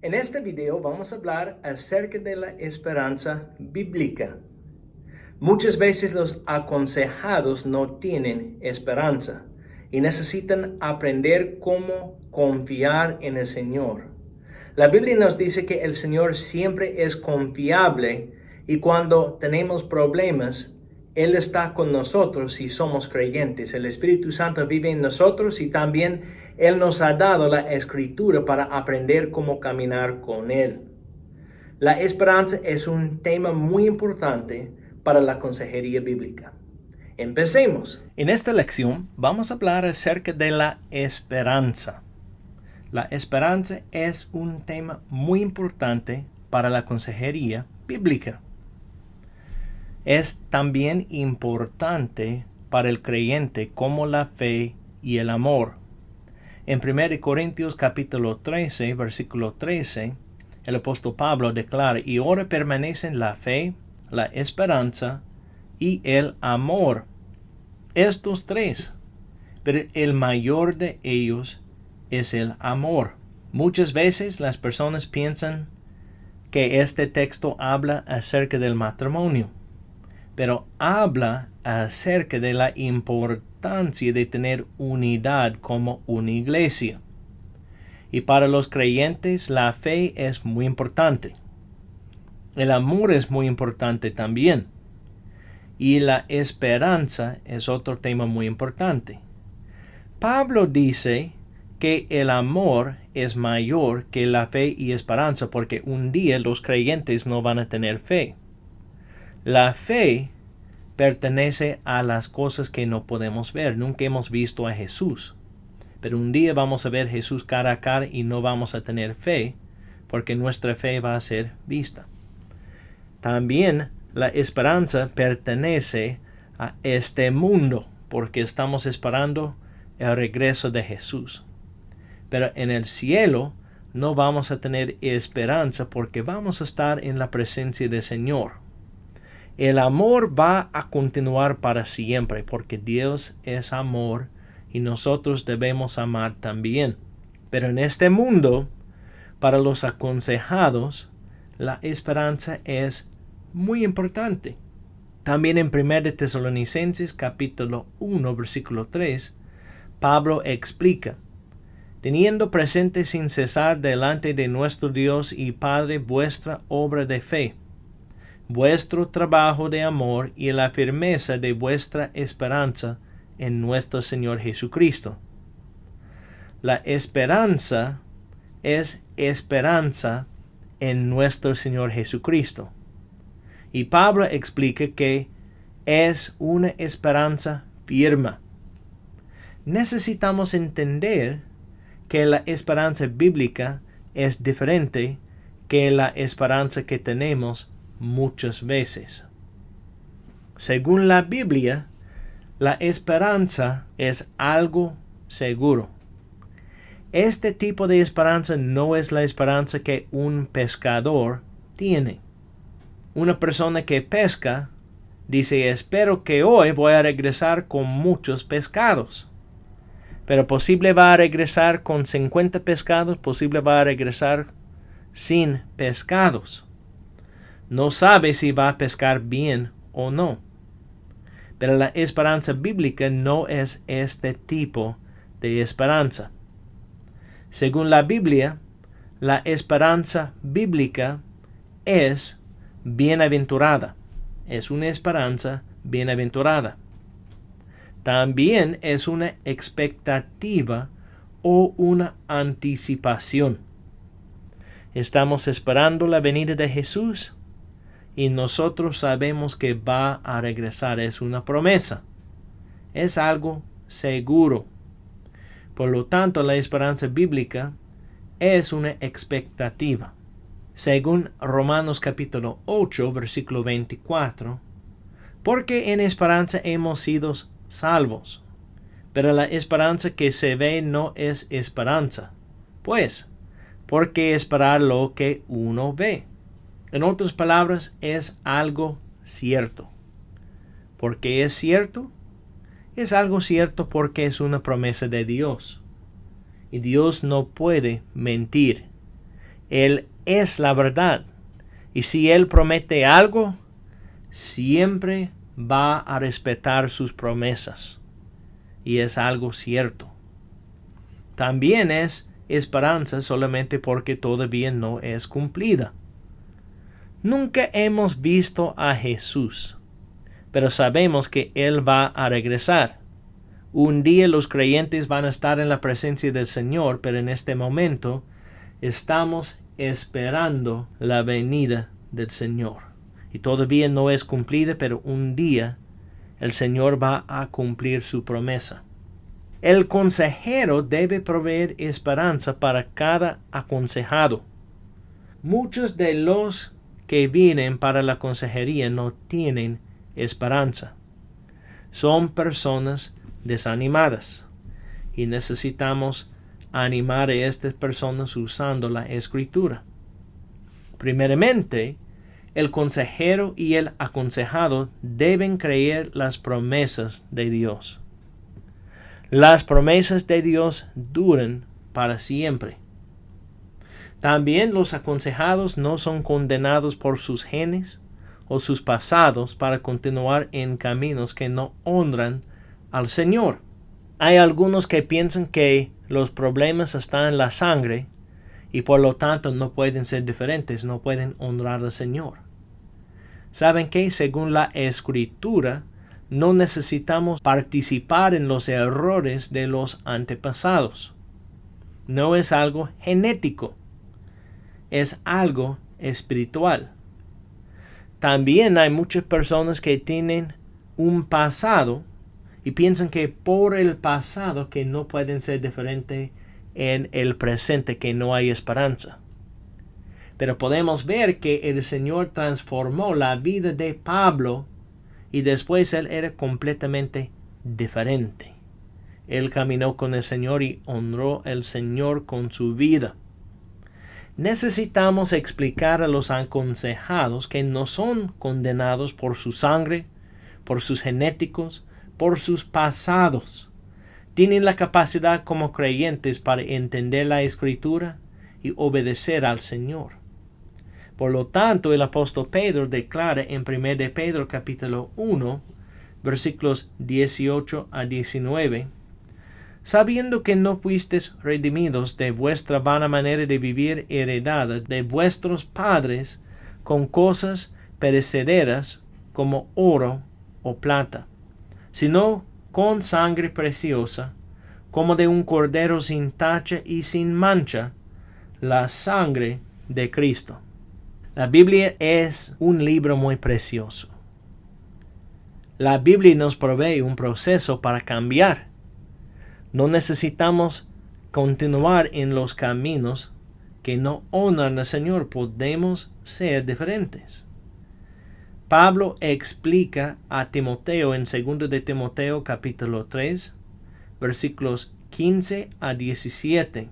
En este video vamos a hablar acerca de la esperanza bíblica. Muchas veces los aconsejados no tienen esperanza y necesitan aprender cómo confiar en el Señor. La Biblia nos dice que el Señor siempre es confiable y cuando tenemos problemas, Él está con nosotros si somos creyentes. El Espíritu Santo vive en nosotros y también Él nos ha dado la Escritura para aprender cómo caminar con Él. La esperanza es un tema muy importante para la consejería bíblica. Empecemos. En esta lección vamos a hablar acerca de la esperanza. La esperanza es un tema muy importante para la consejería bíblica. Es también importante para el creyente como la fe y el amor. En 1 Corintios capítulo 13, versículo 13, el apóstol Pablo declara: y ahora permanecen la fe, la esperanza y el amor. Estos tres, pero el mayor de ellos es el amor. Muchas veces las personas piensan que este texto habla acerca del matrimonio, pero habla acerca de la importancia de tener unidad como una iglesia. Y para los creyentes la fe es muy importante. El amor es muy importante también. Y la esperanza es otro tema muy importante. Pablo dice que el amor es mayor que la fe y esperanza porque un día los creyentes no van a tener fe. La fe pertenece a las cosas que no podemos ver. Nunca hemos visto a Jesús. Pero un día vamos a ver a Jesús cara a cara y no vamos a tener fe porque nuestra fe va a ser vista. También la esperanza pertenece a este mundo porque estamos esperando el regreso de Jesús. Pero en el cielo no vamos a tener esperanza porque vamos a estar en la presencia del Señor. El amor va a continuar para siempre porque Dios es amor y nosotros debemos amar también. Pero en este mundo, para los aconsejados, la esperanza es muy importante. También en 1 Tesalonicenses capítulo 1 versículo 3, Pablo explica: teniendo presente sin cesar delante de nuestro Dios y Padre vuestra obra de fe, vuestro trabajo de amor y la firmeza de vuestra esperanza en nuestro Señor Jesucristo. La esperanza es esperanza en nuestro Señor Jesucristo. Y Pablo explica que es una esperanza firme. Necesitamos entender que la esperanza bíblica es diferente que la esperanza que tenemos muchas veces. Según la Biblia, la esperanza es algo seguro. Este tipo de esperanza no es la esperanza que un pescador tiene. Una persona que pesca dice: espero que hoy voy a regresar con muchos pescados. Pero posible va a regresar con 50 pescados, posible va a regresar sin pescados. No sabe si va a pescar bien o no. Pero la esperanza bíblica no es este tipo de esperanza. Según la Biblia, la esperanza bíblica es bienaventurada. Es una esperanza bienaventurada. También es una expectativa o una anticipación. Estamos esperando la venida de Jesús y nosotros sabemos que va a regresar. Es una promesa. Es algo seguro. Por lo tanto, la esperanza bíblica es una expectativa. Según Romanos capítulo 8, versículo 24, porque en esperanza hemos sido salvos. Pero la esperanza que se ve no es esperanza. Pues, ¿por qué esperar lo que uno ve? En otras palabras, es algo cierto. ¿Por qué es cierto? Es algo cierto porque es una promesa de Dios. Y Dios no puede mentir. Él es la verdad. Y si Él promete algo, siempre va a respetar sus promesas. Y es algo cierto. También es esperanza solamente porque todavía no es cumplida. Nunca hemos visto a Jesús, pero sabemos que Él va a regresar. Un día los creyentes van a estar en la presencia del Señor, pero en este momento estamos esperando la venida del Señor. Y todavía no es cumplida, pero un día el Señor va a cumplir su promesa. El consejero debe proveer esperanza para cada aconsejado. Muchos de los que vienen para la consejería no tienen esperanza. Son personas desanimadas y necesitamos animar a estas personas usando la Escritura. Primeramente, el consejero y el aconsejado deben creer las promesas de Dios. Las promesas de Dios duran para siempre. También los aconsejados no son condenados por sus genes o sus pasados para continuar en caminos que no honran al Señor. Hay algunos que piensan que los problemas están en la sangre y por lo tanto no pueden ser diferentes, no pueden honrar al Señor. ¿Saben qué? Según la Escritura, no necesitamos participar en los errores de los antepasados. No es algo genético, es algo espiritual. También hay muchas personas que tienen un pasado y piensan que por el pasado que no pueden ser diferentes en el presente, que no hay esperanza. Pero podemos ver que el Señor transformó la vida de Pablo y después él era completamente diferente. Él caminó con el Señor y honró al Señor con su vida. Necesitamos explicar a los aconsejados que no son condenados por su sangre, por sus genéticos, por sus pasados. Tienen la capacidad como creyentes para entender la Escritura y obedecer al Señor. Por lo tanto, el apóstol Pedro declara en 1 de Pedro capítulo 1, versículos 18 a 19, sabiendo que no fuisteis redimidos de vuestra vana manera de vivir heredada de vuestros padres con cosas perecederas como oro o plata, sino con sangre preciosa, como de un cordero sin tacha y sin mancha, la sangre de Cristo. La Biblia es un libro muy precioso. La Biblia nos provee un proceso para cambiar. No necesitamos continuar en los caminos que no honran al Señor. Podemos ser diferentes. Pablo explica a Timoteo en 2 de Timoteo capítulo 3, versículos 15 a 17.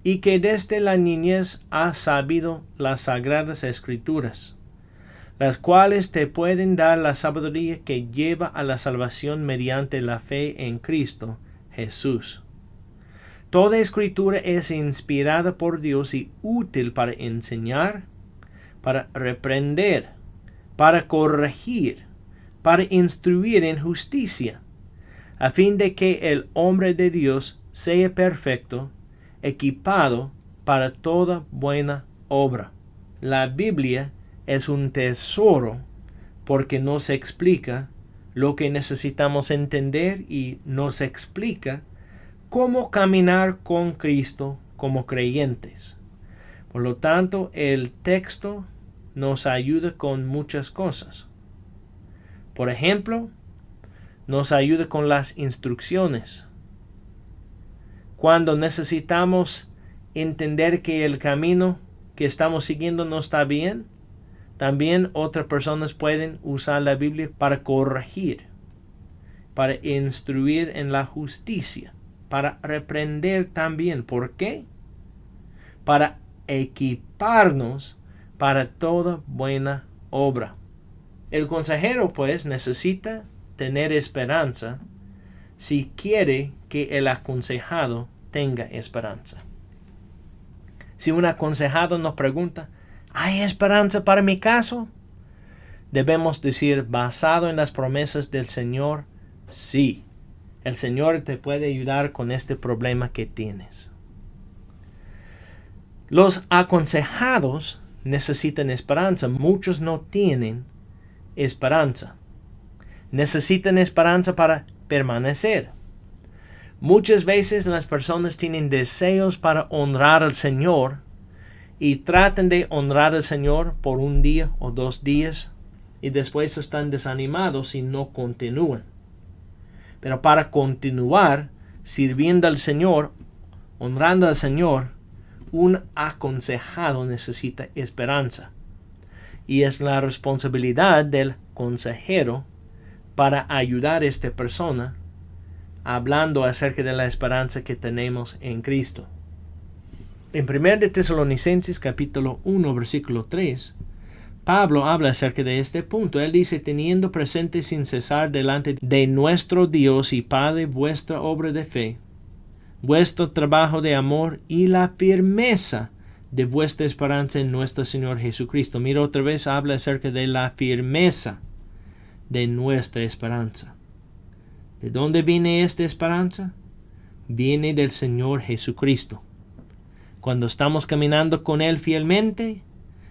Y que desde la niñez has sabido las sagradas escrituras, las cuales te pueden dar la sabiduría que lleva a la salvación mediante la fe en Cristo Jesús. Toda escritura es inspirada por Dios y útil para enseñar, para reprender, para corregir, para instruir en justicia, a fin de que el hombre de Dios sea perfecto, equipado para toda buena obra. La Biblia es un tesoro porque nos explica lo que necesitamos entender y nos explica cómo caminar con Cristo como creyentes. Por lo tanto, el texto nos ayuda con muchas cosas. Por ejemplo, nos ayuda con las instrucciones. Cuando necesitamos entender que el camino que estamos siguiendo no está bien, también otras personas pueden usar la Biblia para corregir, para instruir en la justicia, para reprender también. ¿Por qué? Para equiparnos para toda buena obra. El consejero, pues, necesita tener esperanza si quiere que el aconsejado tenga esperanza. Si un aconsejado nos pregunta, ¿hay esperanza para mi caso? Debemos decir, basado en las promesas del Señor, sí. El Señor te puede ayudar con este problema que tienes. Los aconsejados necesitan esperanza. Muchos no tienen esperanza. Necesitan esperanza para permanecer. Muchas veces las personas tienen deseos para honrar al Señor y tratan de honrar al Señor por un día o 2 días y después están desanimados y no continúan. Pero para continuar sirviendo al Señor, honrando al Señor, un aconsejado necesita esperanza. Y es la responsabilidad del consejero para ayudar a esta persona hablando acerca de la esperanza que tenemos en Cristo. En 1 de Tesalonicenses capítulo 1 versículo 3, Pablo habla acerca de este punto. Él dice, teniendo presente sin cesar delante de nuestro Dios y Padre vuestra obra de fe, vuestro trabajo de amor y la firmeza de vuestra esperanza en nuestro Señor Jesucristo. Mira, otra vez habla acerca de la firmeza de nuestra esperanza. ¿De dónde viene esta esperanza? Viene del Señor Jesucristo. Cuando estamos caminando con Él fielmente,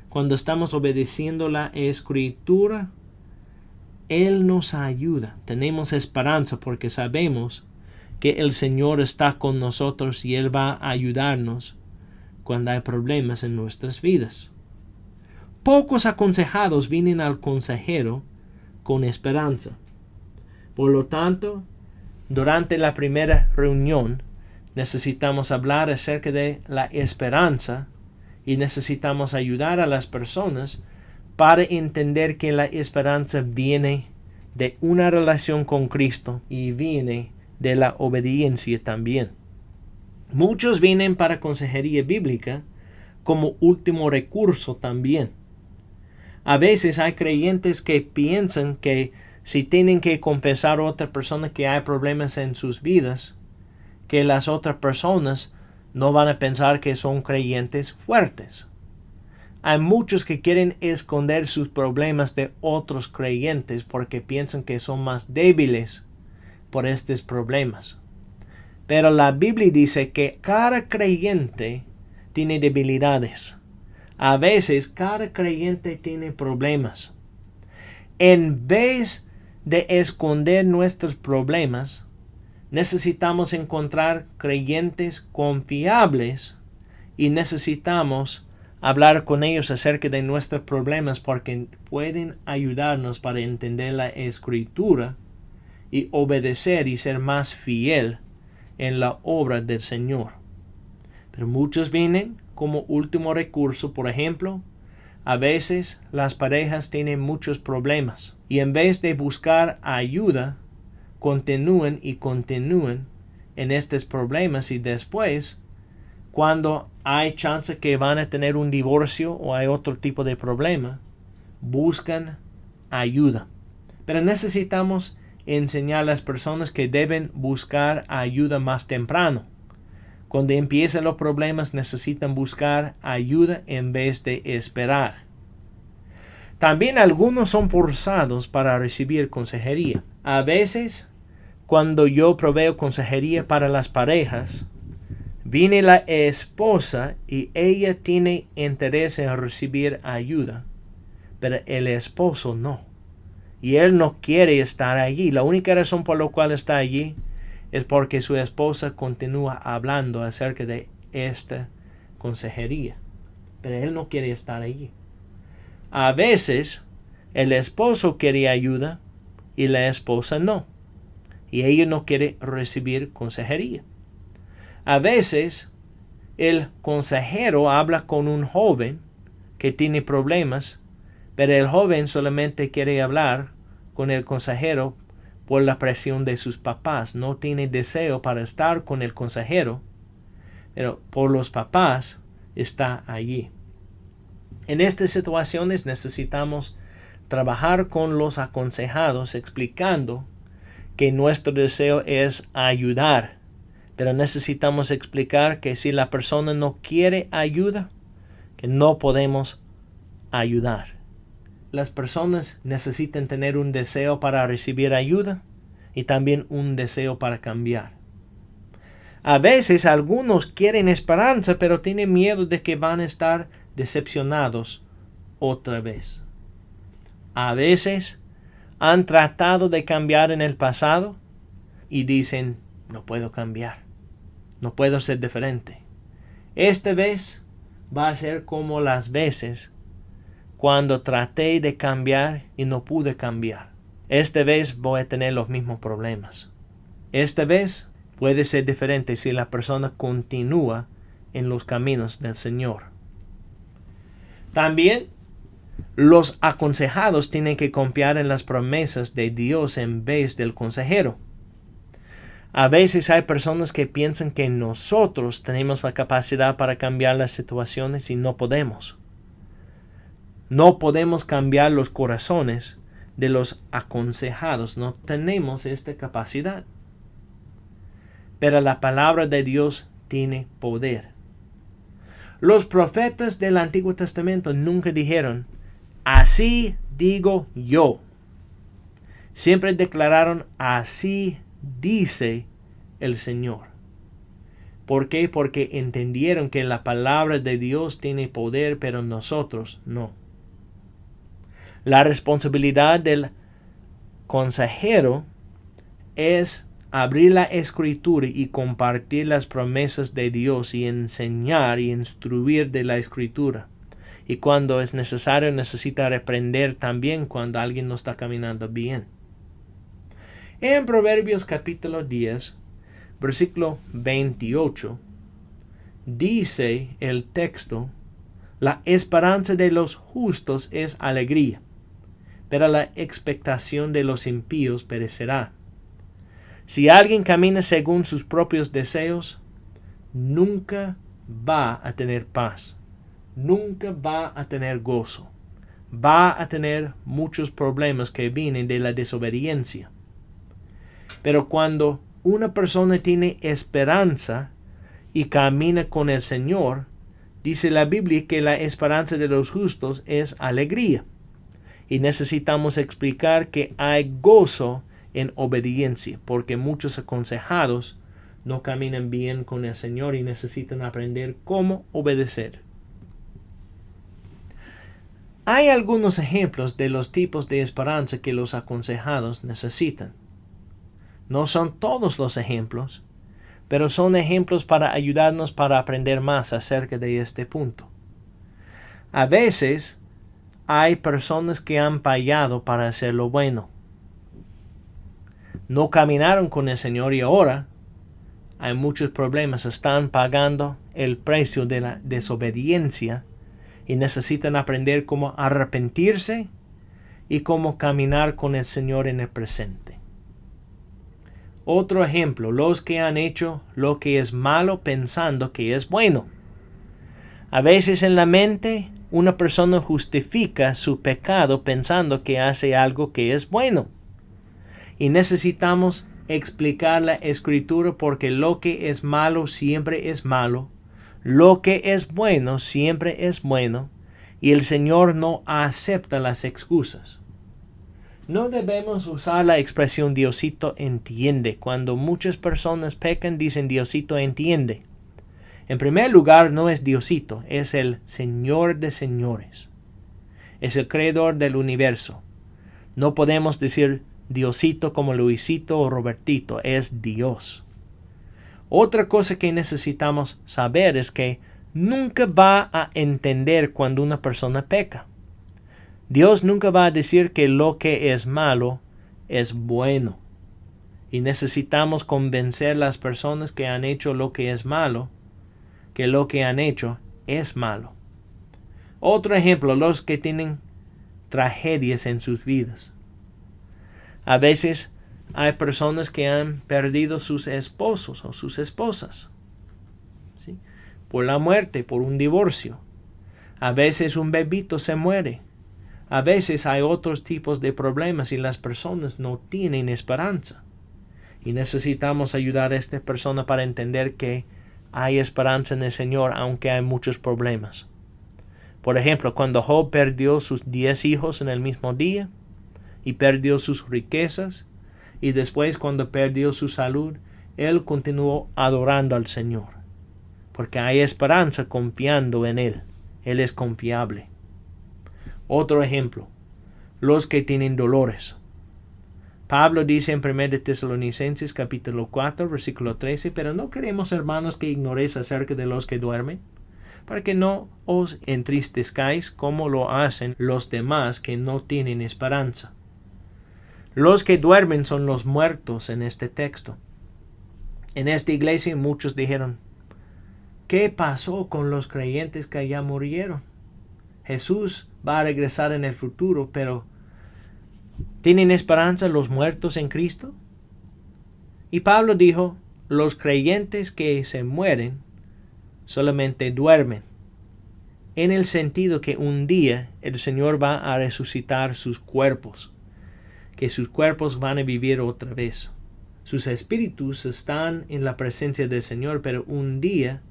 cuando estamos obedeciendo la Escritura, Él nos ayuda. Tenemos esperanza porque sabemos que el Señor está con nosotros y Él va a ayudarnos cuando hay problemas en nuestras vidas. Pocos aconsejados vienen al consejero con esperanza. Por lo tanto, durante la primera reunión, necesitamos hablar acerca de la esperanza y necesitamos ayudar a las personas para entender que la esperanza viene de una relación con Cristo y viene de la obediencia también. Muchos vienen para consejería bíblica como último recurso también. A veces hay creyentes que piensan que si tienen que confesar a otra persona que hay problemas en sus vidas, que las otras personas no van a pensar que son creyentes fuertes. Hay muchos que quieren esconder sus problemas de otros creyentes porque piensan que son más débiles por estos problemas. Pero la Biblia dice que cada creyente tiene debilidades. A veces cada creyente tiene problemas. En vez de esconder nuestros problemas, necesitamos encontrar creyentes confiables y necesitamos hablar con ellos acerca de nuestros problemas porque pueden ayudarnos para entender la Escritura y obedecer y ser más fiel en la obra del Señor. Pero muchos vienen como último recurso. Por ejemplo, a veces las parejas tienen muchos problemas y en vez de buscar ayuda, continúan en estos problemas y después, cuando hay chance que van a tener un divorcio o hay otro tipo de problema, buscan ayuda. Pero necesitamos enseñar a las personas que deben buscar ayuda más temprano. Cuando empiezan los problemas necesitan buscar ayuda en vez de esperar. También algunos son forzados para recibir consejería. A veces, cuando yo proveo consejería para las parejas, viene la esposa y ella tiene interés en recibir ayuda, pero el esposo no. Y él no quiere estar allí. La única razón por la cual está allí es porque su esposa continúa hablando acerca de esta consejería. Pero él no quiere estar allí. A veces el esposo quiere ayuda y la esposa no. Y ella no quiere recibir consejería. A veces el consejero habla con un joven que tiene problemas, pero el joven solamente quiere hablar con el consejero por la presión de sus papás. No tiene deseo para estar con el consejero, pero por los papás está allí. En estas situaciones necesitamos trabajar con los aconsejados explicando que nuestro deseo es ayudar, Pero necesitamos explicar que si la persona no quiere ayuda, que no podemos ayudar. Las personas necesitan tener un deseo para recibir ayuda y también un deseo para cambiar. A veces algunos quieren esperanza, pero tienen miedo de que van a estar decepcionados otra vez. A veces han tratado de cambiar en el pasado y dicen, no puedo cambiar, no puedo ser diferente. Esta vez va a ser como las veces cuando traté de cambiar y no pude cambiar. Esta vez voy a tener los mismos problemas. Esta vez puede ser diferente si la persona continúa en los caminos del Señor. También los aconsejados tienen que confiar en las promesas de Dios en vez del consejero. A veces hay personas que piensan que nosotros tenemos la capacidad para cambiar las situaciones y no podemos. No podemos cambiar los corazones de los aconsejados. No tenemos esta capacidad. Pero la palabra de Dios tiene poder. Los profetas del Antiguo Testamento nunca dijeron, así digo yo. Siempre declararon, así dice el Señor. ¿Por qué? Porque entendieron que la palabra de Dios tiene poder, pero nosotros no. La responsabilidad del consejero es abrir la Escritura y compartir las promesas de Dios y enseñar y instruir de la Escritura. Y cuando es necesario, necesita reprender también cuando alguien no está caminando bien. En Proverbios capítulo 10, versículo 28, dice el texto, la esperanza de los justos es alegría, pero la expectación de los impíos perecerá. Si alguien camina según sus propios deseos, nunca va a tener paz, nunca va a tener gozo, va a tener muchos problemas que vienen de la desobediencia. Pero cuando una persona tiene esperanza y camina con el Señor, dice la Biblia que la esperanza de los justos es alegría. Y necesitamos explicar que hay gozo en obediencia, porque muchos aconsejados no caminan bien con el Señor y necesitan aprender cómo obedecer. Hay algunos ejemplos de los tipos de esperanza que los aconsejados necesitan. No son todos los ejemplos, pero son ejemplos para ayudarnos para aprender más acerca de este punto. A veces hay personas que han fallado para hacer lo bueno. No caminaron con el Señor y ahora hay muchos problemas. Están pagando el precio de la desobediencia y necesitan aprender cómo arrepentirse y cómo caminar con el Señor en el presente. Otro ejemplo, los que han hecho lo que es malo pensando que es bueno. A veces en la mente una persona justifica su pecado pensando que hace algo que es bueno. Y necesitamos explicar la Escritura porque lo que es malo siempre es malo. Lo que es bueno siempre es bueno. Y el Señor no acepta las excusas. No debemos usar la expresión Diosito entiende. Cuando muchas personas pecan dicen Diosito entiende. En primer lugar no es Diosito, es el Señor de señores. Es el creador del universo. No podemos decir Diosito como Luisito o Robertito, es Dios. Otra cosa que necesitamos saber es que nunca va a entender cuando una persona peca. Dios nunca va a decir que lo que es malo es bueno. Y necesitamos convencer a las personas que han hecho lo que es malo, que lo que han hecho es malo. Otro ejemplo, los que tienen tragedias en sus vidas. A veces hay personas que han perdido sus esposos o sus esposas, ¿sí? Por la muerte, por un divorcio. A veces un bebito se muere. A veces hay otros tipos de problemas y las personas no tienen esperanza. Y necesitamos ayudar a esta persona para entender que hay esperanza en el Señor aunque hay muchos problemas. Por ejemplo, cuando Job perdió sus 10 hijos en el mismo día y perdió sus riquezas, y después cuando perdió su salud, él continuó adorando al Señor, porque hay esperanza confiando en Él. Él es confiable. Otro ejemplo, los que tienen dolores. Pablo dice en 1 Tesalonicenses capítulo 4, versículo 13, pero no queremos, hermanos, que ignoréis acerca de los que duermen, para que no os entristezcáis como lo hacen los demás que no tienen esperanza. Los que duermen son los muertos en este texto. En esta iglesia muchos dijeron, ¿qué pasó con los creyentes que ya murieron? Jesús va a regresar en el futuro, pero ¿tienen esperanza los muertos en Cristo? Y Pablo dijo, los creyentes que se mueren solamente duermen, en el sentido que un día el Señor va a resucitar sus cuerpos, que sus cuerpos van a vivir otra vez. Sus espíritus están en la presencia del Señor, pero un día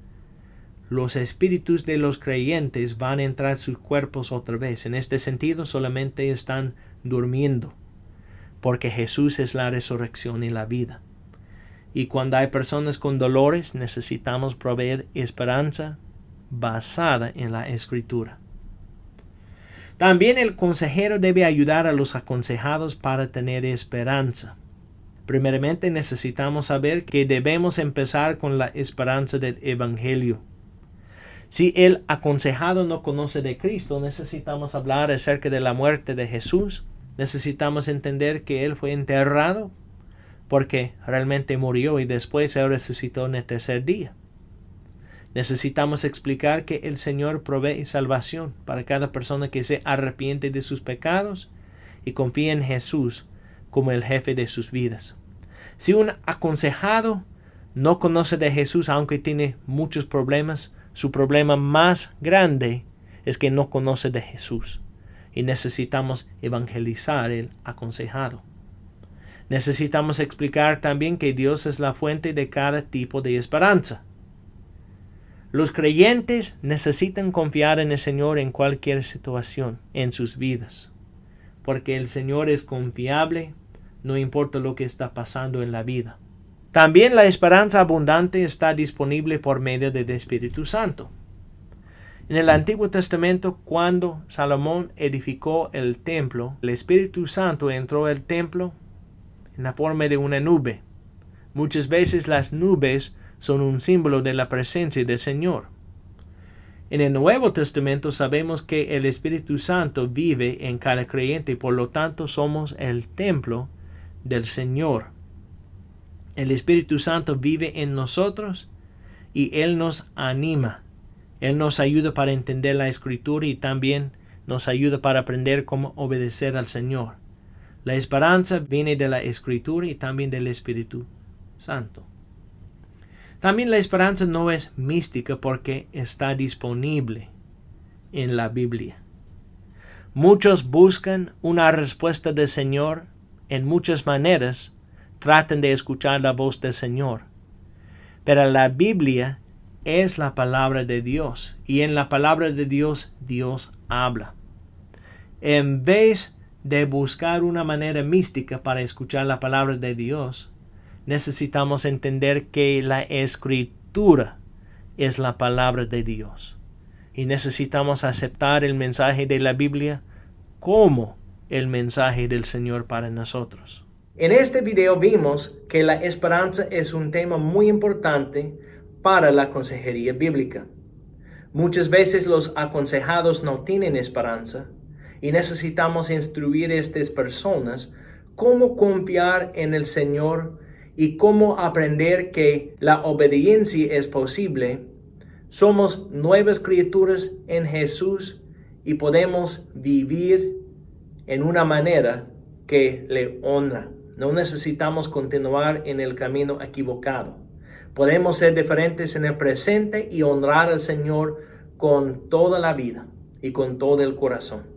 los espíritus de los creyentes van a entrar en sus cuerpos otra vez. En este sentido, solamente están durmiendo, porque Jesús es la resurrección y la vida. Y cuando hay personas con dolores, necesitamos proveer esperanza basada en la Escritura. También el consejero debe ayudar a los aconsejados para tener esperanza. Primeramente necesitamos saber que debemos empezar con la esperanza del Evangelio. Si el aconsejado no conoce de Cristo, necesitamos hablar acerca de la muerte de Jesús. Necesitamos entender que Él fue enterrado porque realmente murió y después Él resucitó en el tercer día. Necesitamos explicar que el Señor provee salvación para cada persona que se arrepiente de sus pecados y confía en Jesús como el jefe de sus vidas. Si un aconsejado no conoce de Jesús, aunque tiene muchos problemas, su problema más grande es que no conoce de Jesús. Y necesitamos evangelizar el aconsejado. Necesitamos explicar también que Dios es la fuente de cada tipo de esperanza. Los creyentes necesitan confiar en el Señor en cualquier situación en sus vidas, porque el Señor es confiable, no importa lo que está pasando en la vida. También la esperanza abundante está disponible por medio del Espíritu Santo. En el Antiguo Testamento, cuando Salomón edificó el templo, el Espíritu Santo entró al templo en la forma de una nube. Muchas veces las nubes son un símbolo de la presencia del Señor. En el Nuevo Testamento sabemos que el Espíritu Santo vive en cada creyente y por lo tanto somos el templo del Señor. El Espíritu Santo vive en nosotros y Él nos anima. Él nos ayuda para entender la Escritura y también nos ayuda para aprender cómo obedecer al Señor. La esperanza viene de la Escritura y también del Espíritu Santo. También la esperanza no es mística porque está disponible en la Biblia. Muchos buscan una respuesta del Señor en muchas maneras, tratan de escuchar la voz del Señor. Pero la Biblia es la palabra de Dios y en la palabra de Dios, Dios habla. En vez de buscar una manera mística para escuchar la palabra de Dios, necesitamos entender que la Escritura es la palabra de Dios. Y necesitamos aceptar el mensaje de la Biblia como el mensaje del Señor para nosotros. En este video vimos que la esperanza es un tema muy importante para la consejería bíblica. Muchas veces los aconsejados no tienen esperanza y necesitamos instruir a estas personas cómo confiar en el Señor y cómo aprender que la obediencia es posible. Somos nuevas criaturas en Jesús y podemos vivir en una manera que le honra. No necesitamos continuar en el camino equivocado. Podemos ser diferentes en el presente y honrar al Señor con toda la vida y con todo el corazón.